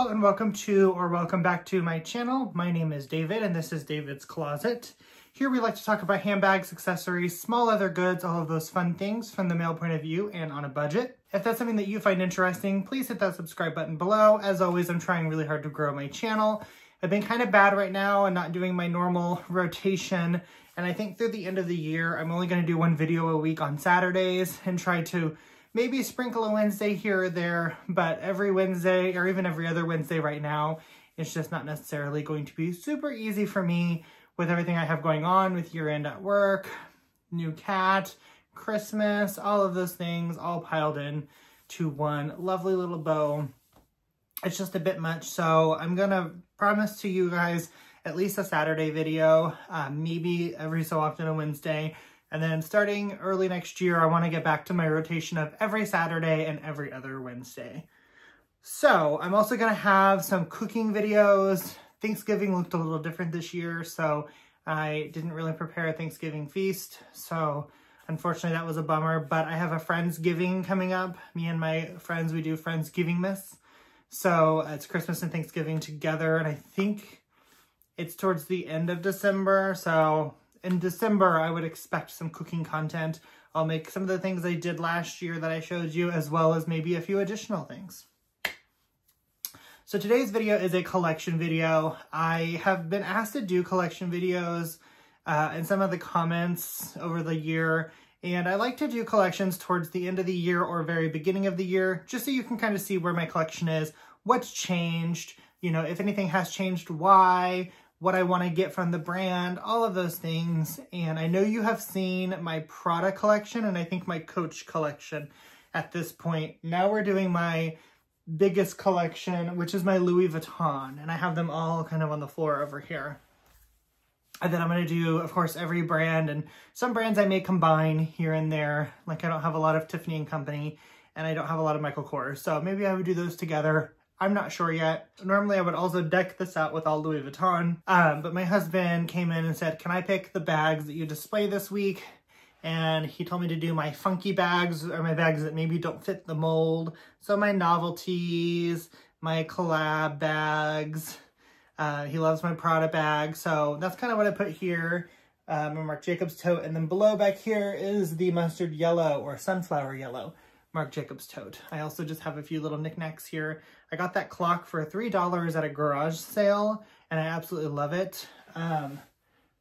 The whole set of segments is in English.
Hello and welcome back to my channel. My name is David and this is David's Closet. Here we like to talk about handbags, accessories, small leather goods, all of those fun things from the male point of view and on a budget. If that's something that you find interesting, please hit that subscribe button below. As always, I'm trying really hard to grow my channel. I've been kind of bad right now and not doing my normal rotation. And I think through the end of the year, I'm only going to do one video a week on Saturdays and try to maybe sprinkle a Wednesday here or there, but every Wednesday or even every other Wednesday right now, it's just not necessarily going to be super easy for me with everything I have going on with year end at work, new cat, Christmas, all of those things all piled in to one lovely little bow. It's just a bit much, so I'm gonna promise to you guys at least a Saturday video, maybe every so often a Wednesday. And then starting early next year, I want to get back to my rotation of every Saturday and every other Wednesday. So I'm also going to have some cooking videos. Thanksgiving looked a little different this year, so I didn't really prepare a Thanksgiving feast. So unfortunately, that was a bummer, but I have a Friendsgiving coming up. Me and my friends, we do Friendsgiving-mas. So it's Christmas and Thanksgiving together, and I think it's towards the end of December, so in December, I would expect some cooking content. I'll make some of the things I did last year that I showed you, as well as maybe a few additional things. So today's video is a collection video. I have been asked to do collection videos in some of the comments over the year, and I like to do collections towards the end of the year or very beginning of the year, just so you can kind of see where my collection is, what's changed, you know, if anything has changed, why, what I want to get from the brand, all of those things. And I know you have seen my Prada collection and I think my Coach collection at this point. Now we're doing my biggest collection, which is my Louis Vuitton. And I have them all kind of on the floor over here. And then I'm going to do, of course, every brand. And some brands I may combine here and there. Like I don't have a lot of Tiffany & Company and I don't have a lot of Michael Kors. So maybe I would do those together. I'm not sure yet. Normally I would also deck this out with all Louis Vuitton, but my husband came in and said, can I pick the bags that you display this week? And he told me to do my funky bags, or my bags that maybe don't fit the mold. So my novelties, my collab bags. He loves my Prada bag. So that's kind of what I put here. My Marc Jacobs tote. And then below back here is the mustard yellow or sunflower yellow Marc Jacobs tote. I also just have a few little knickknacks here. I got that clock for $3 at a garage sale, and I absolutely love it. I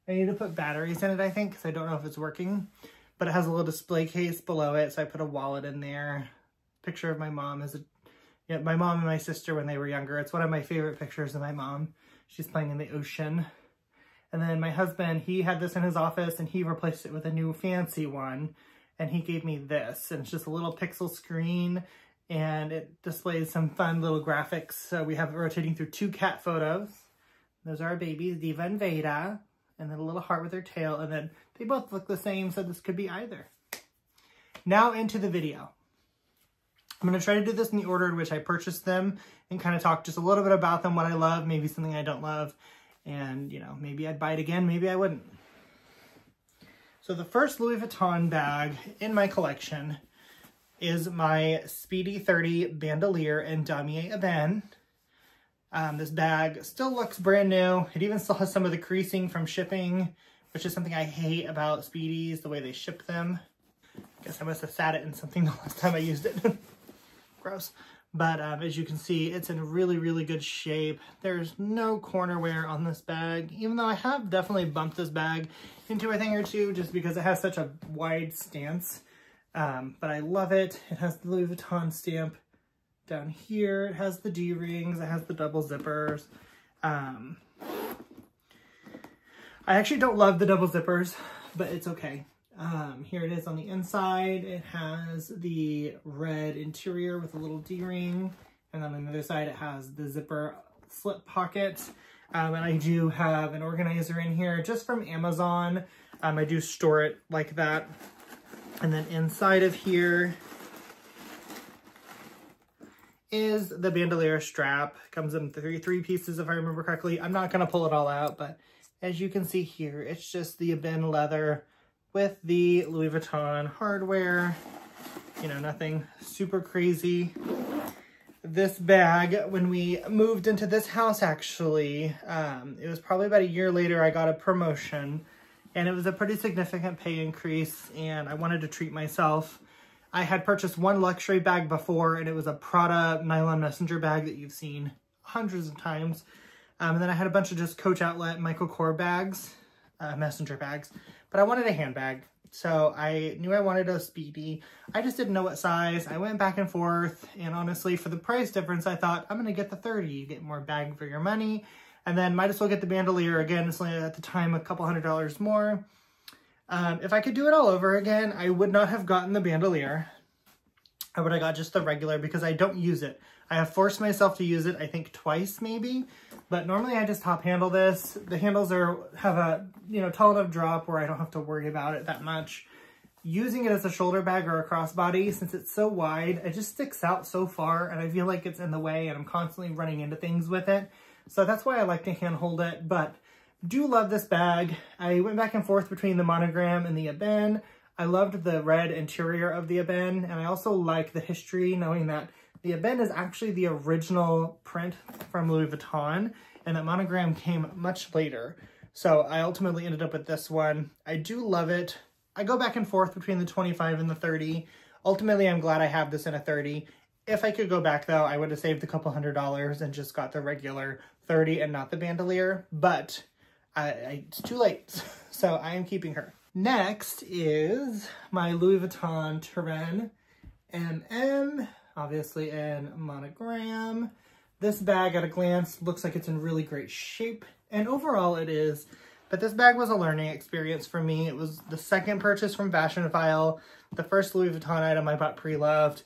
need to put batteries in it, I think, because I don't know if it's working. But it has a little display case below it, so I put a wallet in there. Picture of my mom my mom and my sister when they were younger. It's one of my favorite pictures of my mom. She's playing in the ocean. And then my husband, he had this in his office, and he replaced it with a new fancy one. And he gave me this, and it's just a little pixel screen, and it displays some fun little graphics. So we have it rotating through 2 cat photos. Those are our babies, Diva and Veda, and then a little heart with their tail, and then they both look the same, so this could be either. Now into the video. I'm going to try to do this in the order in which I purchased them, and kind of talk just a little bit about them, what I love, maybe something I don't love, and, you know, maybe I'd buy it again, maybe I wouldn't. So the first Louis Vuitton bag in my collection is my Speedy 30 Bandolier in Damier Ebene. This bag still looks brand new. It even still has some of the creasing from shipping, which is something I hate about Speedies, the way they ship them. I guess I must have sat it in something the last time I used it. Gross. But as you can see, it's in really, really good shape. There's no corner wear on this bag, even though I have definitely bumped this bag into a thing or two just because it has such a wide stance. But I love it. It has the Louis Vuitton stamp down here. It has the D-rings. It has the double zippers. I actually don't love the double zippers, but it's okay. Here it is on the inside. It has the red interior with a little D-ring. And then on the other side, it has the zipper slip pocket. And I do have an organizer in here just from Amazon. I do store it like that. And then inside of here is the bandolier strap. Comes in three pieces if I remember correctly. I'm not going to pull it all out, but as you can see here, it's just the Ebene leather with the Louis Vuitton hardware. You know, nothing super crazy. this bag when we moved into this house, actually. It was probably about a year later I got a promotion, and it was a pretty significant pay increase, and I wanted to treat myself. I had purchased one luxury bag before, and it was a Prada nylon messenger bag that you've seen hundreds of times. And then I had a bunch of just Coach Outlet Michael Kors bags, messenger bags, but I wanted a handbag. So I knew I wanted a Speedy. I just didn't know what size. I went back and forth, and honestly, for the price difference, I thought, I'm gonna get the 30. You get more bang for your money, and then might as well get the bandolier. Again, it's only at the time a couple $100 more. If I could do it all over again, I would not have gotten the bandolier. I would have got just the regular because I don't use it. I have forced myself to use it, I think twice maybe, but normally I just top handle this. The handles have a, tall enough drop where I don't have to worry about it that much. Using it as a shoulder bag or a crossbody, since it's so wide, it just sticks out so far, and I feel like it's in the way, and I'm constantly running into things with it. So that's why I like to hand hold it, but do love this bag. I went back and forth between the monogram and the Eben. I loved the red interior of the Eben, and I also like the history, knowing that the Eben is actually the original print from Louis Vuitton, and that monogram came much later. So I ultimately ended up with this one. I do love it. I go back and forth between the 25 and the 30. Ultimately, I'm glad I have this in a 30. If I could go back though, I would have saved a couple $100 and just got the regular 30 and not the bandolier, but it's too late. So I am keeping her. Next is my Louis Vuitton Terrain MM, obviously in monogram. This bag at a glance looks like it's in really great shape, and overall it is, but this bag was a learning experience for me. It was the second purchase from Fashionphile, the first Louis Vuitton item I bought pre-loved,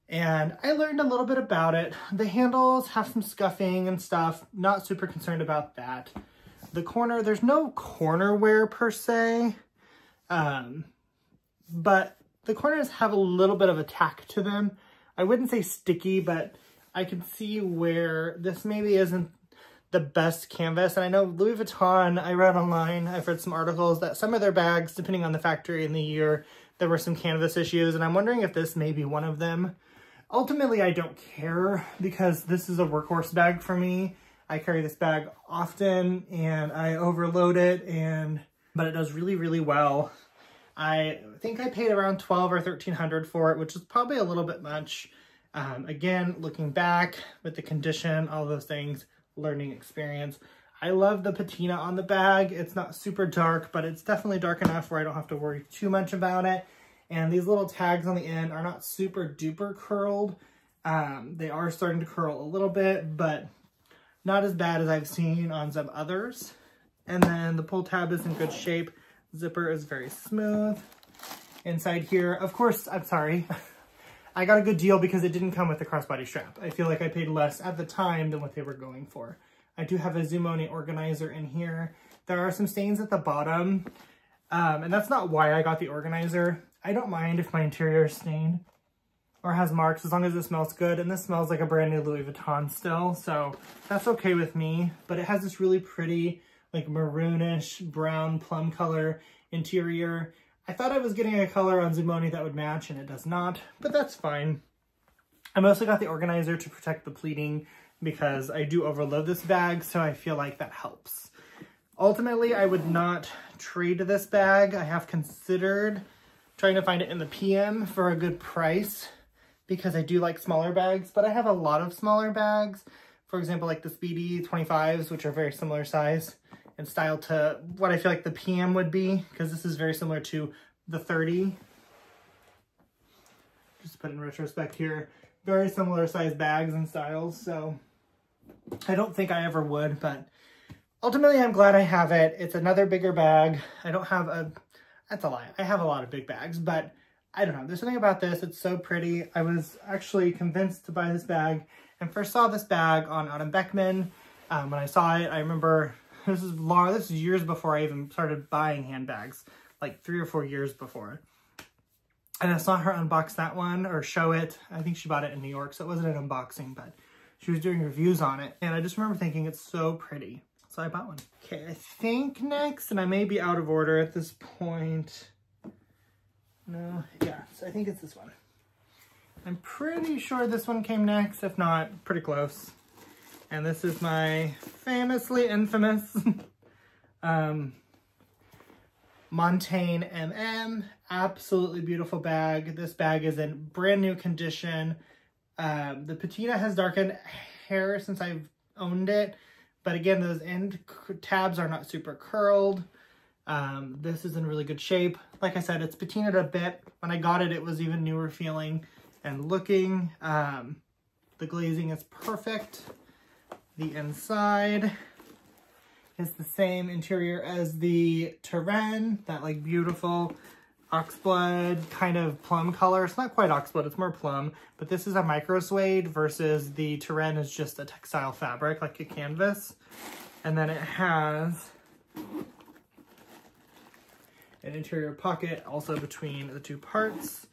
and I learned a little bit about it. The handles have some scuffing and stuff, not super concerned about that. The corner, there's no corner wear per se, but the corners have a little bit of a tack to them. I wouldn't say sticky, but I can see where this maybe isn't the best canvas. And I know Louis Vuitton, I read online, I've read some articles that some of their bags, depending on the factory and the year, there were some canvas issues, and I'm wondering if this may be one of them. Ultimately, I don't care because this is a workhorse bag for me. I carry this bag often and I overload it, but it does really, really well. I think I paid around $1,200 or $1,300 for it, which is probably a little bit much. Again, looking back with the condition, all those things, learning experience. I love the patina on the bag. It's not super dark, but it's definitely dark enough where I don't have to worry too much about it. And these little tags on the end are not super duper curled. They are starting to curl a little bit, but not as bad as I've seen on some others. And then the pull tab is in good shape. Zipper is very smooth. Inside here, of course, I'm sorry. I got a good deal because it didn't come with the crossbody strap. I feel like I paid less at the time than what they were going for. I do have a Zumoni organizer in here. There are some stains at the bottom, and that's not why I got the organizer. I don't mind if my interior is stained or has marks as long as it smells good, and this smells like a brand new Louis Vuitton still, so that's okay with me. But it has this really pretty, like maroonish brown plum color interior. I thought I was getting a color on Zumoni that would match, and it does not, but that's fine. I mostly got the organizer to protect the pleating because I do overload this bag, so I feel like that helps. Ultimately, I would not trade this bag. I have considered trying to find it in the PM for a good price because I do like smaller bags, but I have a lot of smaller bags. For example, like the Speedy 25s, which are very similar size and style to what I feel like the PM would be, because this is very similar to the 30. Just put in retrospect here. Very similar size bags and styles, so I don't think I ever would, but ultimately I'm glad I have it. It's another bigger bag. I don't have a, that's a lie. I have a lot of big bags, but I don't know. There's something about this. It's so pretty. I was actually convinced to buy this bag and first saw this bag on Autumn Beckman. When I saw it, I remember this is years before I even started buying handbags, like 3 or 4 years before. And I saw her unbox that one or show it. I think she bought it in New York, so it wasn't an unboxing, but she was doing reviews on it. And I just remember thinking it's so pretty. So I bought one. Okay, I think next, and I may be out of order at this point. No, yeah, so I think it's this one. I'm pretty sure this one came next, if not, pretty close. And this is my famously infamous Montaigne MM. Absolutely beautiful bag. This bag is in brand new condition. The patina has darkened hair since I've owned it, but again, those end tabs are not super curled. This is in really good shape. Like I said, it's patinaed a bit. When I got it, it was even newer feeling and looking. The glazing is perfect. The inside is the same interior as the Terrain, that like beautiful oxblood kind of plum color. It's not quite oxblood, it's more plum, but this is a micro suede versus the Terrain is just a textile fabric, like a canvas. And then it has an interior pocket also between the two parts.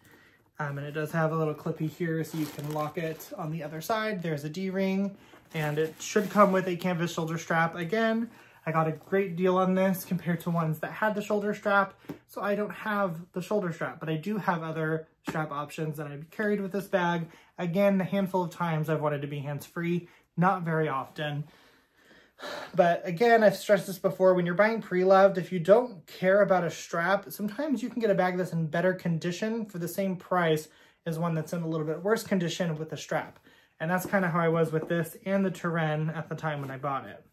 And it does have a little clippy here so you can lock it on the other side. There's a D-ring, and it should come with a canvas shoulder strap. Again, I got a great deal on this compared to ones that had the shoulder strap. So I don't have the shoulder strap, but I do have other strap options that I've carried with this bag. Again, a handful of times I've wanted to be hands-free, not very often. But again, I've stressed this before, when you're buying pre-loved, if you don't care about a strap, sometimes you can get a bag that's in better condition for the same price as one that's in a little bit worse condition with a strap. And that's kind of how I was with this and the Terrain at the time when I bought it.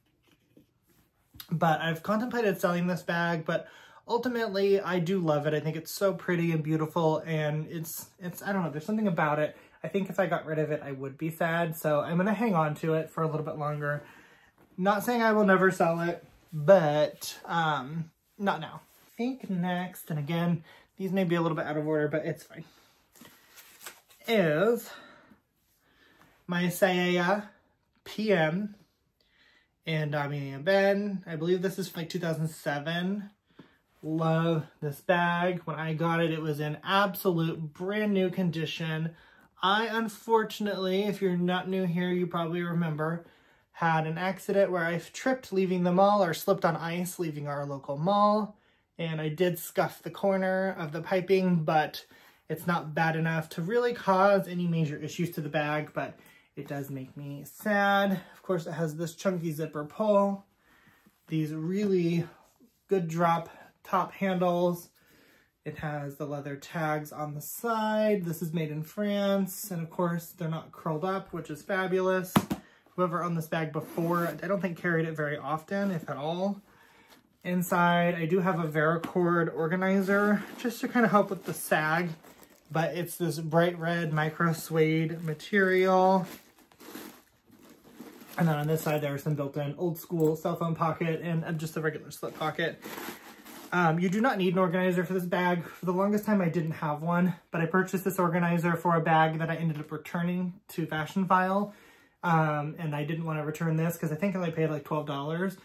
But I've contemplated selling this bag, but ultimately I do love it. I think it's so pretty and beautiful, and it's I don't know, there's something about it. I think if I got rid of it, I would be sad. So I'm going to hang on to it for a little bit longer. Not saying I will never sell it, but not now. I think next, and again, these may be a little bit out of order, but it's fine, is my Saya PM and Damier Ben. I believe this is like 2007. Love this bag. When I got it, it was in absolute brand new condition. I unfortunately, if you're not new here, you probably remember, had an accident where I tripped leaving the mall, or slipped on ice leaving our local mall, and I did scuff the corner of the piping, but it's not bad enough to really cause any major issues to the bag, but it does make me sad. Of course, it has this chunky zipper pull, these really good drop top handles. It has the leather tags on the side. This is made in France, and of course, they're not curled up, which is fabulous. Whoever owned this bag before, I don't think carried it very often, if at all. Inside, I do have a Paracord organizer, just to kind of help with the sag, but it's this bright red micro suede material. And then on this side, there's some built-in old school cell phone pocket and just a regular slip pocket. You do not need an organizer for this bag. For the longest time, I didn't have one, but I purchased this organizer for a bag that I ended up returning to Fashion File. And I didn't want to return this because I think I only paid like $12.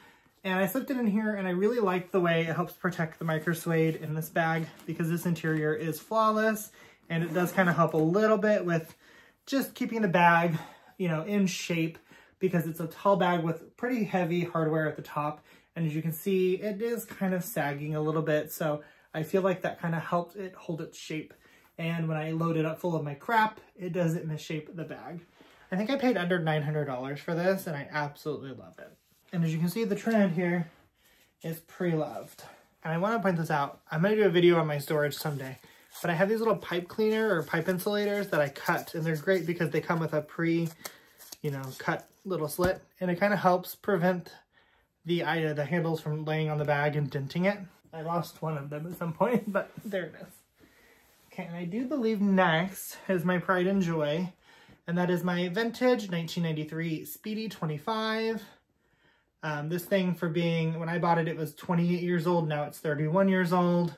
And I slipped it in here, and I really like the way it helps protect the micro suede in this bag, because this interior is flawless, and it does kind of help a little bit with just keeping the bag, you know, in shape, because it's a tall bag with pretty heavy hardware at the top. And as you can see, it is kind of sagging a little bit. So I feel like that kind of helps it hold its shape. And when I load it up full of my crap, it doesn't misshape the bag. I think I paid under $900 for this, and I absolutely love it. And as you can see, the trend here is pre-loved. And I want to point this out. I'm going to do a video on my storage someday. But I have these little pipe cleaner or pipe insulators that I cut. And they're great because they come with a cut little slit. And it kind of helps prevent the handles from laying on the bag and denting it. I lost one of them at some point, but there it is. Okay, and I do believe next is my pride and joy. And that is my vintage 1993 Speedy 25. This thing, for being, when I bought it, it was 28 years old. Now it's 31 years old.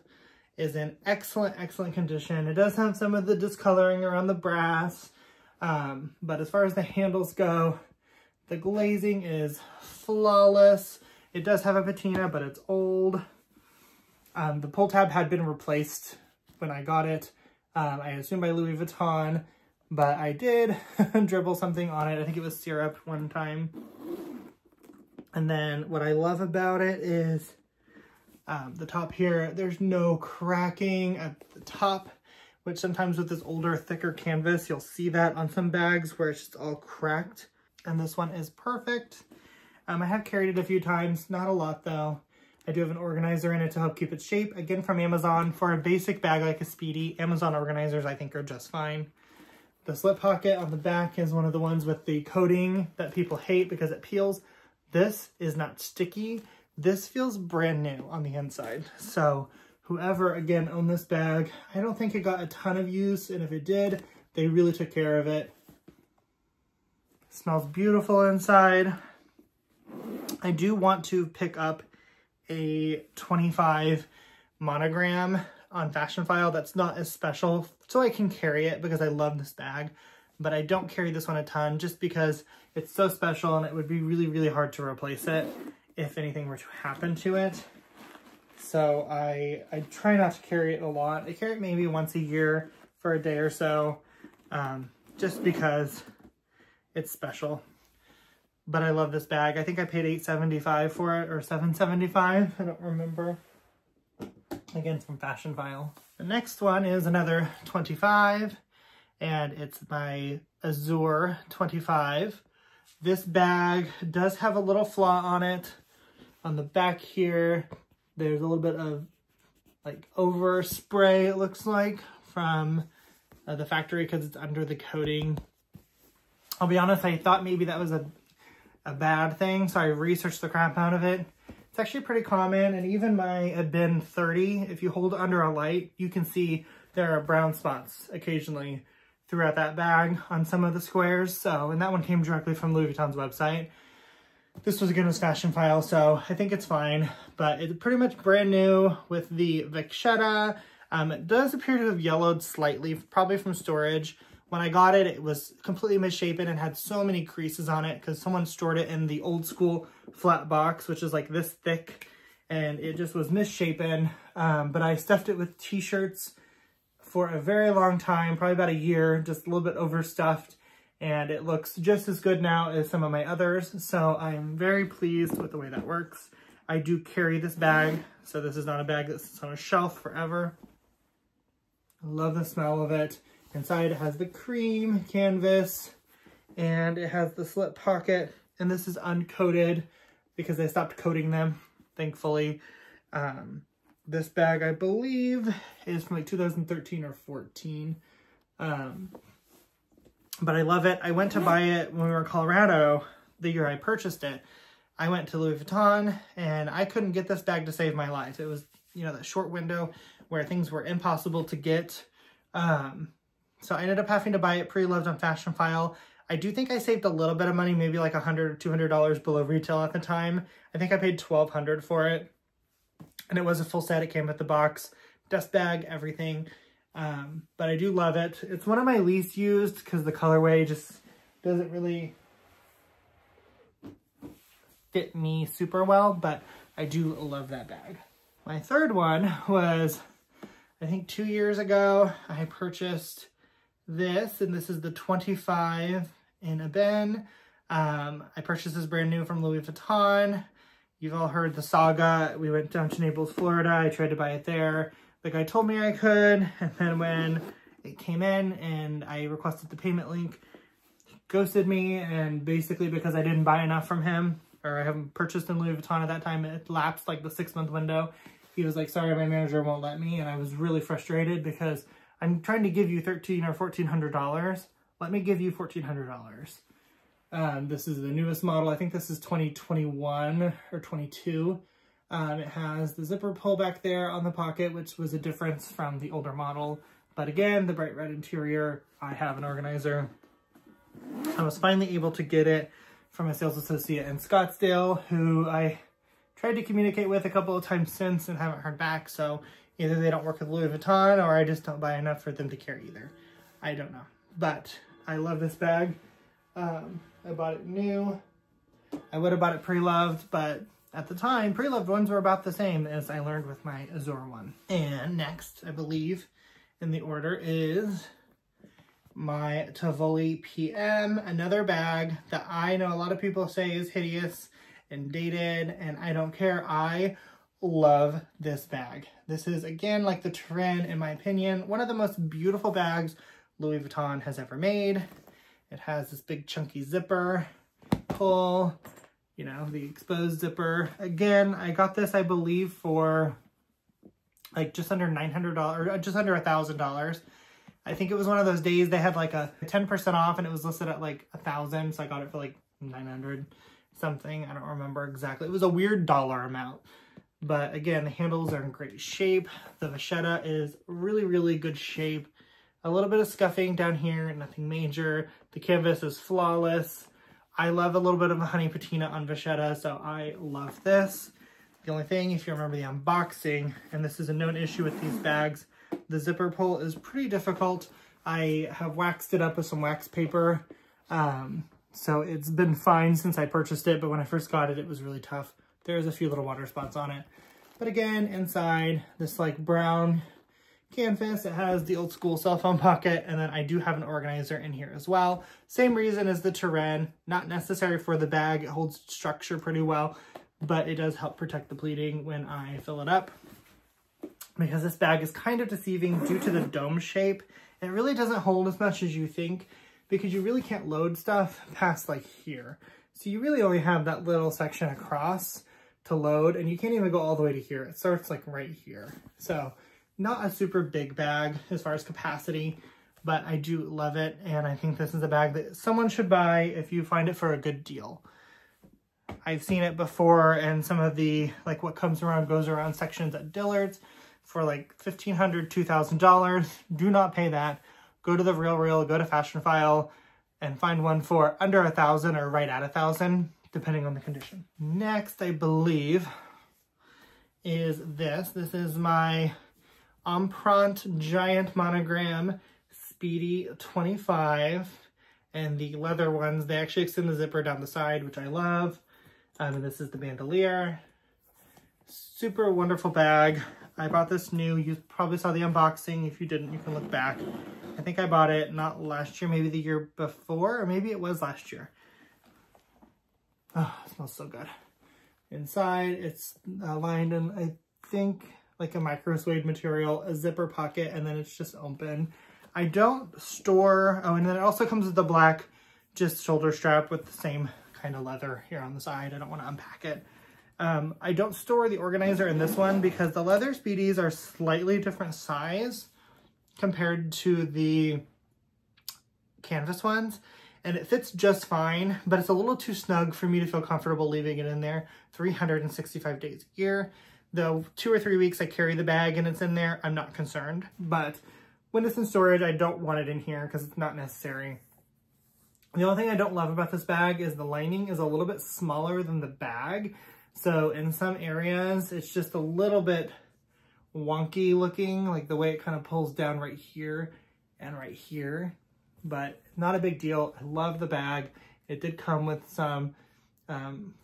Is in excellent, excellent condition. It does have some of the discoloring around the brass. But as far as the handles go, the glazing is flawless. It does have a patina, but it's old. The pull tab had been replaced when I got it. I assume by Louis Vuitton. But I did dribble something on it. I think it was syrup one time. And then what I love about it is the top here. There's no cracking at the top, which sometimes with this older, thicker canvas, you'll see that on some bags where it's just all cracked. And this one is perfect. I have carried it a few times, not a lot though. I do have an organizer in it to help keep its shape. Again, from Amazon. For a basic bag like a Speedy, Amazon organizers I think are just fine. The slip pocket on the back is one of the ones with the coating that people hate because it peels. This is not sticky. This feels brand new on the inside. So whoever, again, owned this bag, I don't think it got a ton of use, and if it did, they really took care of it. It smells beautiful inside. I do want to pick up a 25 monogram on Fashion File that's not as special, so I can carry it because I love this bag, but I don't carry this one a ton just because it's so special and it would be really, really hard to replace it if anything were to happen to it. So I try not to carry it a lot. I carry it maybe once a year for a day or so, just because it's special. But I love this bag. I think I paid $8.75 for it, or $7.75. I don't remember. Again, it's from Fashion File. The next one is another 25, and it's my Azure 25. This bag does have a little flaw on it. On the back here, there's a little bit of like overspray, it looks like, from the factory because it's under the coating. I'll be honest, I thought maybe that was a bad thing, so I researched the crap out of it. It's actually pretty common, and even my bin 30, if you hold it under a light, you can see there are brown spots occasionally throughout that bag on some of the squares. So, and that one came directly from Louis Vuitton's website. This was again with Fashion File, so I think it's fine, but it's pretty much brand new with the Vachetta. It does appear to have yellowed slightly, probably from storage. When I got it, it was completely misshapen and had so many creases on it because someone stored it in the old school flat box, which is like this thick, and it just was misshapen. But I stuffed it with t-shirts for a very long time, probably about a year, just a little bit overstuffed, and it looks just as good now as some of my others. So I'm very pleased with the way that works. I do carry this bag, so this is not a bag that sits on a shelf forever. I love the smell of it. Inside it has the cream canvas, and it has the slip pocket, and this is uncoated because they stopped coating them, thankfully. This bag, I believe, is from like 2013 or 14. But I love it. I went to buy it when we were in Colorado, the year I purchased it. I went to Louis Vuitton, and I couldn't get this bag to save my life. It was, you know, that short window where things were impossible to get. So I ended up having to buy it pre-loved on Fashion File. I do think I saved a little bit of money, maybe like $100 or $200 below retail at the time. I think I paid $1,200 for it. And it was a full set. It came with the box, dust bag, everything. But I do love it. It's one of my least used because the colorway just doesn't really fit me super well, but I do love that bag. My third one was, I think 2 years ago, I purchased this, and this is the 25 in a bin. I purchased this brand new from Louis Vuitton. You've all heard the saga. We went down to Naples, Florida. I tried to buy it there. The guy told me I could, and then when it came in and I requested the payment link, he ghosted me, and basically because I didn't buy enough from him, or I haven't purchased in Louis Vuitton at that time, it lapsed like the 6-month window. He was like, sorry, my manager won't let me, and I was really frustrated because I'm trying to give you $1,300 or $1,400. Let me give you $1,400. This is the newest model. I think this is 2021 or 22. It has the zipper pull back there on the pocket, which was a difference from the older model. But again, the bright red interior, I have an organizer. I was finally able to get it from a sales associate in Scottsdale who I tried to communicate with a couple of times since and haven't heard back. So either they don't work with Louis Vuitton or I just don't buy enough for them to carry either. I don't know. But I love this bag. I bought it new. I would have bought it pre-loved, but at the time, pre-loved ones were about the same as I learned with my Azure one. And next, I believe, in the order is my Tivoli PM, another bag that I know a lot of people say is hideous and dated, and I don't care. I love this bag. This is, again, like the trend, in my opinion, one of the most beautiful bags Louis Vuitton has ever made. It has this big chunky zipper pull, you know, the exposed zipper. Again, I got this, I believe, for like just under $900, just under $1,000. I think it was one of those days they had like a 10% off and it was listed at like 1,000. So I got it for like 900 something. I don't remember exactly. It was a weird dollar amount. But again, the handles are in great shape. The vachetta is really, really good shape. A little bit of scuffing down here, nothing major. The canvas is flawless. I love a little bit of a honey patina on vachetta, so I love this. The only thing, if you remember the unboxing, and this is a known issue with these bags, the zipper pull is pretty difficult. I have waxed it up with some wax paper, so it's been fine since I purchased it, but when I first got it, it was really tough. There's a few little water spots on it. But again, inside this like brown canvas, it has the old school cell phone pocket, and then I do have an organizer in here as well. Same reason as the Terrain, not necessary for the bag. It holds structure pretty well, but it does help protect the pleating when I fill it up. Because this bag is kind of deceiving due to the dome shape. It really doesn't hold as much as you think because you really can't load stuff past like here. So you really only have that little section across to load, and you can't even go all the way to here. It starts like right here. So not a super big bag as far as capacity, but I do love it. And I think this is a bag that someone should buy if you find it for a good deal. I've seen it before in some of the, like what comes around goes around sections at Dillard's for like $1,500, $2,000. Do not pay that. Go to the Real, go to Fashion File and find one for under $1,000 or right at $1,000, depending on the condition. Next, I believe, is this. This is my Empreinte Giant Monogram Speedy 25. And the leather ones, they actually extend the zipper down the side, which I love. And this is the bandolier. Super wonderful bag. I bought this new. You probably saw the unboxing. If you didn't, you can look back. I think I bought it not last year, maybe the year before, or maybe it was last year. Oh, it smells so good. Inside, it's lined in, I think, like a micro suede material, a zipper pocket, and then it's just open. I don't store, oh, and then it also comes with the black just shoulder strap with the same kind of leather here on the side. I don't want to unpack it. I don't store the organizer in this one because the leather Speedies are slightly different size compared to the canvas ones. And it fits just fine, but it's a little too snug for me to feel comfortable leaving it in there 365 days a year. Though 2 or 3 weeks I carry the bag and it's in there, I'm not concerned. But when it's in storage, I don't want it in here because it's not necessary. The only thing I don't love about this bag is the lining is a little bit smaller than the bag. So in some areas, it's just a little bit wonky looking, like the way it kind of pulls down right here and right here. But not a big deal. I love the bag. It did come with some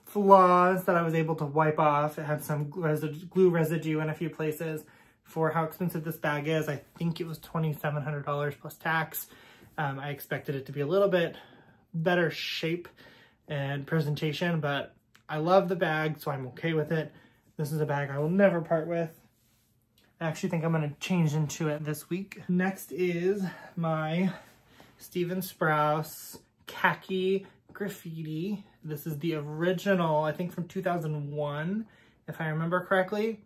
flaws that I was able to wipe off. It had some glue residue in a few places. For how expensive this bag is, I think it was $2,700 plus tax. I expected it to be a little bit better shape and presentation, but I love the bag, so I'm okay with it. This is a bag I will never part with. I actually think I'm going to change into it this week. Next is my Steven Sprouse Khaki Graffiti. This is the original, I think from 2001, if I remember correctly.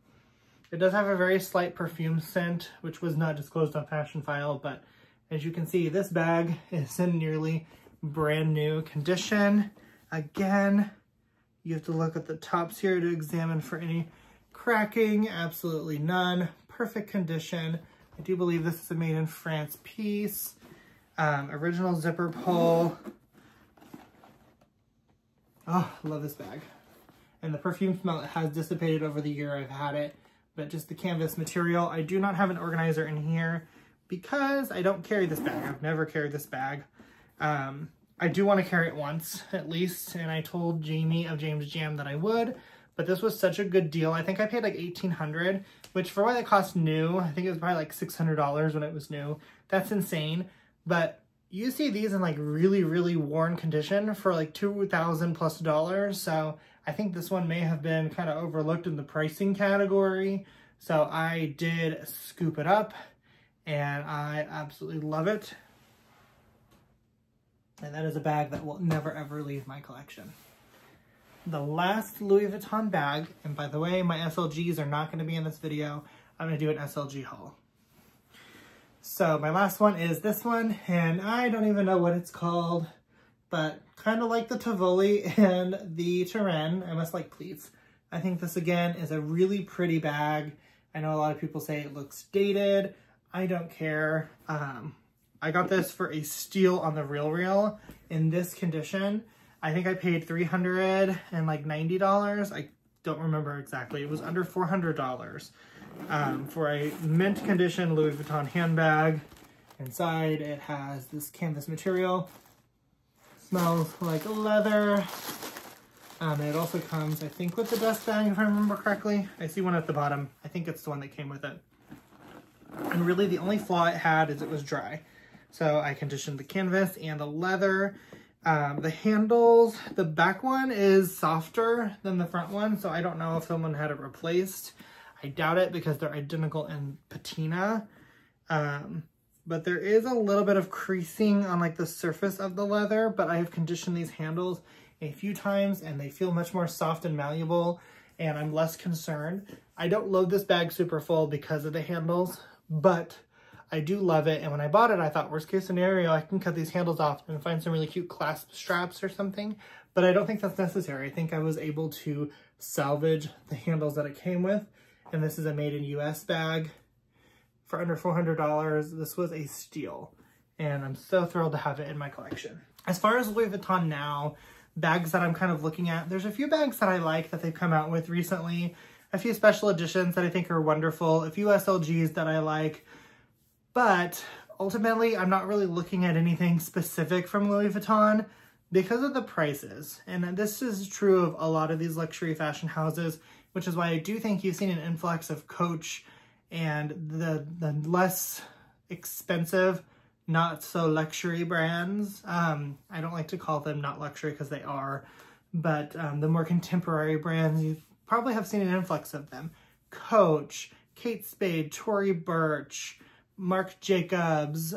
It does have a very slight perfume scent, which was not disclosed on Fashion File, but as you can see, this bag is in nearly brand new condition. Again, you have to look at the tops here to examine for any cracking. Absolutely none. Perfect condition. I do believe this is a made in France piece. Original zipper pull. Oh, I love this bag. And the perfume smell has dissipated over the year I've had it, but just the canvas material. I do not have an organizer in here because I don't carry this bag. I've never carried this bag. I do want to carry it once at least, and I told Jamie of James Jam that I would, but this was such a good deal. I think I paid like $1,800, which for what it cost new, I think it was probably like $600 when it was new. That's insane. But you see these in like really, really worn condition for like $2,000 plus. So I think this one may have been kind of overlooked in the pricing category. So I did scoop it up and I absolutely love it. And that is a bag that will never ever leave my collection. The last Louis Vuitton bag, and by the way, my SLGs are not going to be in this video. I'm going to do an SLG haul. So my last one is this one, and I don't even know what it's called, but kind of like the Tivoli and the Turenne, I must like pleats. I think this again is a really pretty bag. I know a lot of people say it looks dated. I don't care. I got this for a steal on the RealReal in this condition. I think I paid $390. I don't remember exactly. It was under $400 for a mint condition Louis Vuitton handbag. Inside it has this canvas material. Smells like leather. It also comes, I think, with the dust bag, if I remember correctly. I see one at the bottom. I think it's the one that came with it. And really the only flaw it had is it was dry. So I conditioned the canvas and the leather. The handles, the back one is softer than the front one, so I don't know if someone had it replaced. I doubt it because they're identical in patina. But there is a little bit of creasing on like the surface of the leather, but I have conditioned these handles a few times and they feel much more soft and malleable, and I'm less concerned. I don't load this bag super full because of the handles, but I do love it. And when I bought it, I thought, worst case scenario, I can cut these handles off and find some really cute clasp straps or something. But I don't think that's necessary. I think I was able to salvage the handles that it came with. And this is a made in US bag for under $400. This was a steal. And I'm so thrilled to have it in my collection. As far as Louis Vuitton now, bags that I'm kind of looking at, there's a few bags that I like that they've come out with recently. A few special editions that I think are wonderful. A few SLGs that I like. But ultimately, I'm not really looking at anything specific from Louis Vuitton because of the prices. And this is true of a lot of these luxury fashion houses, which is why I do think you've seen an influx of Coach and the less expensive, not so luxury brands. I don't like to call them not luxury because they are, but the more contemporary brands, you probably have seen an influx of them. Coach, Kate Spade, Tory Burch, Marc Jacobs,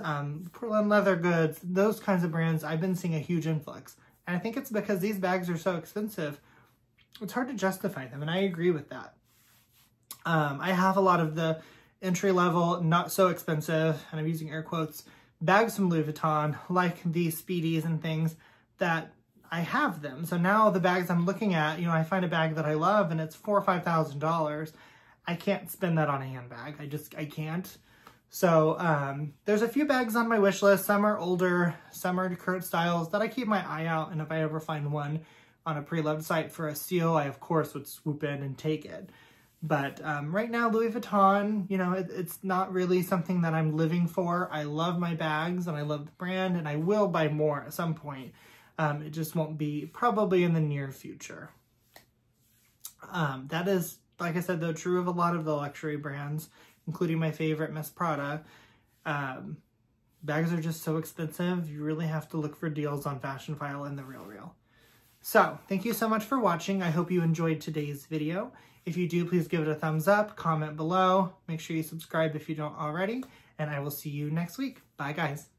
Portland Leather Goods, those kinds of brands, I've been seeing a huge influx. And I think it's because these bags are so expensive, it's hard to justify them, and I agree with that. I have a lot of the entry-level, not so expensive, and I'm using air quotes, bags from Louis Vuitton, like these Speedies and things, that I have them. So now the bags I'm looking at, you know, I find a bag that I love and it's $4,000 or $5,000. I can't spend that on a handbag. I can't. So there's a few bags on my wish list. Some are older, some are current styles that I keep my eye out. And if I ever find one on a pre-loved site for a steal, I of course would swoop in and take it. But right now, Louis Vuitton, you know, it's not really something that I'm living for. I love my bags and I love the brand, and I will buy more at some point. It just won't be probably in the near future. That is, like I said, though, true of a lot of the luxury brands, including my favorite, Miss Prada. Bags are just so expensive. You really have to look for deals on Fashion File and the RealReal. So, thank you so much for watching. I hope you enjoyed today's video. If you do, please give it a thumbs up, comment below. Make sure you subscribe if you don't already, and I will see you next week. Bye, guys.